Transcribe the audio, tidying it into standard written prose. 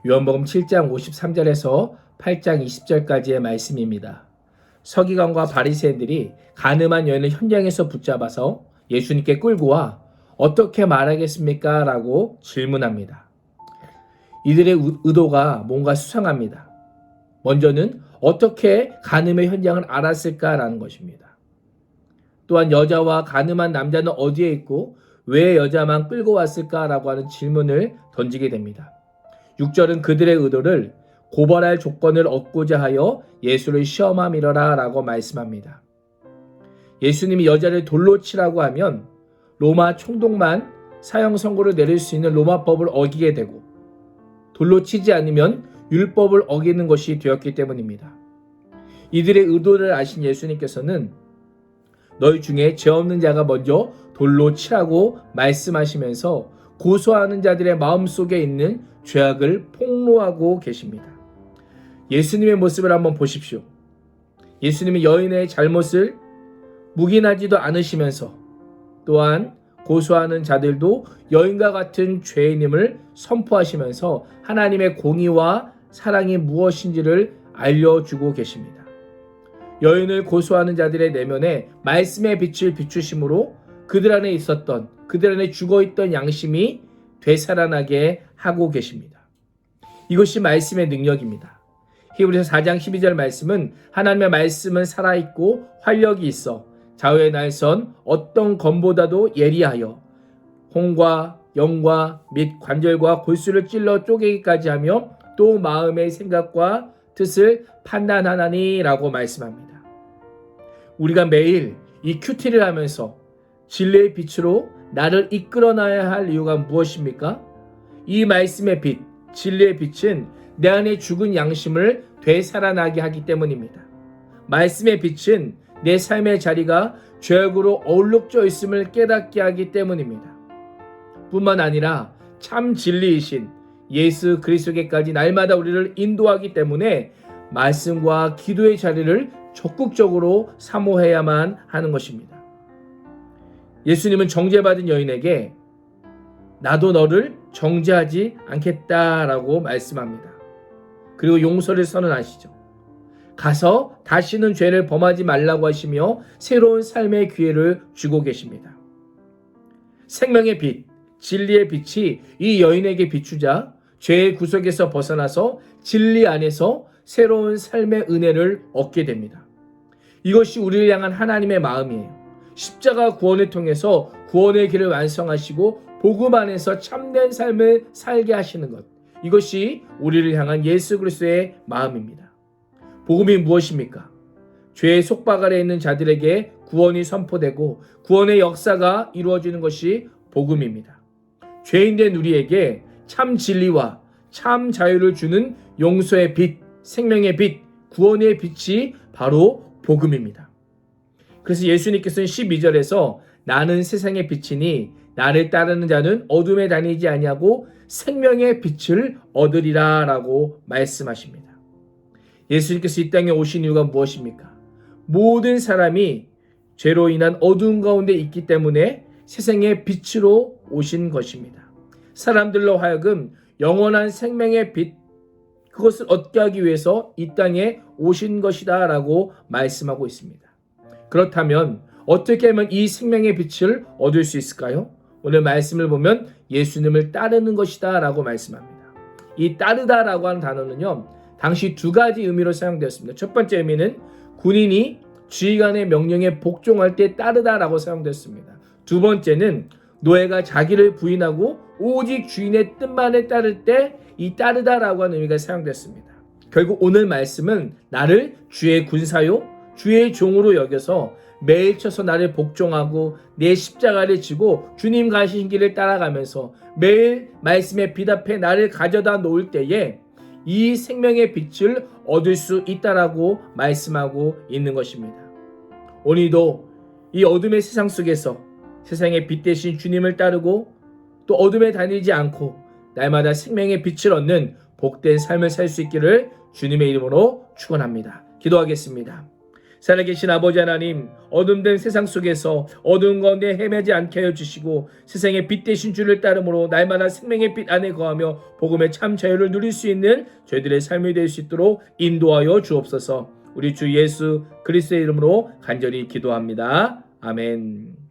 요한복음 7장 53절에서 8장 20절까지의 말씀입니다. 서기관과 바리새인들이 간음한 여인을 현장에서 붙잡아서 예수님께 끌고 와 어떻게 말하겠습니까? 라고 질문합니다. 이들의 의도가 뭔가 수상합니다. 먼저는 어떻게 간음의 현장을 알았을까라는 것입니다. 또한 여자와 간음한 남자는 어디에 있고 왜 여자만 끌고 왔을까라고 하는 질문을 던지게 됩니다. 6절은 그들의 의도를 고발할 조건을 얻고자 하여 예수를 시험함이러라 라고 말씀합니다. 예수님이 여자를 돌로 치라고 하면 로마 총독만 사형 선고를 내릴 수 있는 로마법을 어기게 되고 돌로 치지 않으면 율법을 어기는 것이 되었기 때문입니다. 이들의 의도를 아신 예수님께서는 너희 중에 죄 없는 자가 먼저 돌로 치라고 말씀하시면서 고소하는 자들의 마음속에 있는 죄악을 폭로하고 계십니다. 예수님의 모습을 한번 보십시오. 예수님이 여인의 잘못을 묵인하지도 않으시면서 또한 고소하는 자들도 여인과 같은 죄인임을 선포하시면서 하나님의 공의와 사랑이 무엇인지를 알려주고 계십니다. 여인을 고소하는 자들의 내면에 말씀의 빛을 비추심으로 그들 안에 있었던, 그들 안에 죽어있던 양심이 되살아나게 하고 계십니다. 이것이 말씀의 능력입니다. 히브리서 4장 12절 말씀은 하나님의 말씀은 살아있고 활력이 있어 좌우의 날선 어떤 검보다도 예리하여 혼과 영과 및 관절과 골수를 찔러 쪼개기까지 하며 또 마음의 생각과 뜻을 판단하나니라고 말씀합니다. 우리가 매일 이 큐티를 하면서 진리의 빛으로 나를 이끌어나야 할 이유가 무엇입니까? 이 말씀의 빛, 진리의 빛은 내 안에 죽은 양심을 되살아나게 하기 때문입니다. 말씀의 빛은 내 삶의 자리가 죄악으로 어울룩져 있음을 깨닫게 하기 때문입니다. 뿐만 아니라 참 진리이신 예수 그리스도께까지 날마다 우리를 인도하기 때문에 말씀과 기도의 자리를 적극적으로 사모해야만 하는 것입니다. 예수님은 정죄받은 여인에게 나도 너를 정죄하지 않겠다라고 말씀합니다. 그리고 용서를 선언하시죠. 가서 다시는 죄를 범하지 말라고 하시며 새로운 삶의 기회를 주고 계십니다. 생명의 빛, 진리의 빛이 이 여인에게 비추자 죄의 구속에서 벗어나서 진리 안에서 새로운 삶의 은혜를 얻게 됩니다. 이것이 우리를 향한 하나님의 마음이에요. 십자가 구원을 통해서 구원의 길을 완성하시고 복음 안에서 참된 삶을 살게 하시는 것, 이것이 우리를 향한 예수 그리스도의 마음입니다. 복음이 무엇입니까? 죄의 속박 아래 있는 자들에게 구원이 선포되고 구원의 역사가 이루어지는 것이 복음입니다. 죄인된 우리에게 참 진리와 참 자유를 주는 용서의 빛, 생명의 빛, 구원의 빛이 바로 복음입니다. 그래서 예수님께서는 12절에서 나는 세상의 빛이니 나를 따르는 자는 어둠에 다니지 아니하고 생명의 빛을 얻으리라 라고 말씀하십니다. 예수님께서 이 땅에 오신 이유가 무엇입니까? 모든 사람이 죄로 인한 어두운 가운데 있기 때문에 세상의 빛으로 오신 것입니다. 사람들로 하여금 영원한 생명의 빛, 그것을 얻게 하기 위해서 이 땅에 오신 것이다 라고 말씀하고 있습니다. 그렇다면 어떻게 하면 이 생명의 빛을 얻을 수 있을까요? 오늘 말씀을 보면 예수님을 따르는 것이다 라고 말씀합니다. 이 따르다 라고 하는 단어는요, 당시 두 가지 의미로 사용되었습니다. 첫 번째 의미는 군인이 지휘관의 명령에 복종할 때 따르다 라고 사용되었습니다. 두 번째는 노예가 자기를 부인하고 오직 주인의 뜻만을 따를 때 이 따르다 라고 하는 의미가 사용됐습니다. 결국 오늘 말씀은 나를 주의 군사요, 주의 종으로 여겨서 매일 쳐서 나를 복종하고 내 십자가를 지고 주님 가신 길을 따라가면서 매일 말씀에 빛 앞에 나를 가져다 놓을 때에 이 생명의 빛을 얻을 수 있다라고 말씀하고 있는 것입니다. 오늘도 이 어둠의 세상 속에서 세상의 빛 대신 주님을 따르고 또 어둠에 다니지 않고 날마다 생명의 빛을 얻는 복된 삶을 살 수 있기를 주님의 이름으로 축원합니다. 기도하겠습니다. 살아계신 아버지 하나님, 어둠된 세상 속에서 어두운 가운데 헤매지 않게 하여 주시고 세상의 빛 되신 주를 따름으로 날마다 생명의 빛 안에 거하며 복음의 참 자유를 누릴 수 있는 저희들의 삶이 될 수 있도록 인도하여 주옵소서. 우리 주 예수 그리스도의 이름으로 간절히 기도합니다. 아멘.